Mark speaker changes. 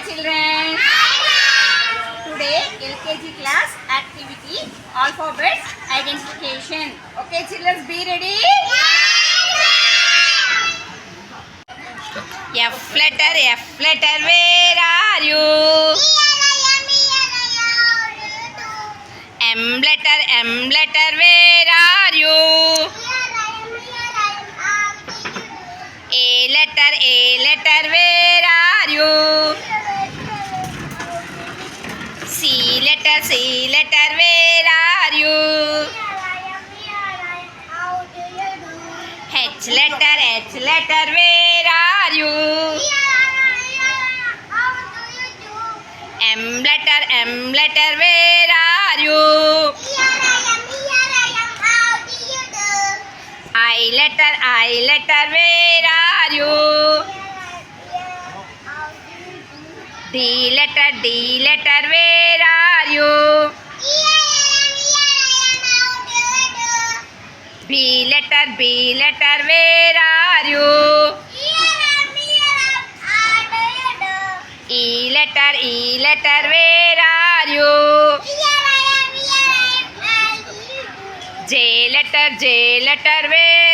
Speaker 1: children. Today LKG class activity alphabets identification. Okay children, be ready. F letter, where are you? M letter, where are you? A letter, where are you? C letter, where are you? H letter, where are you? M letter, where are you? I letter, where are you? D letter, where are you? B letter, where are you? E letter, where are you? J letter, where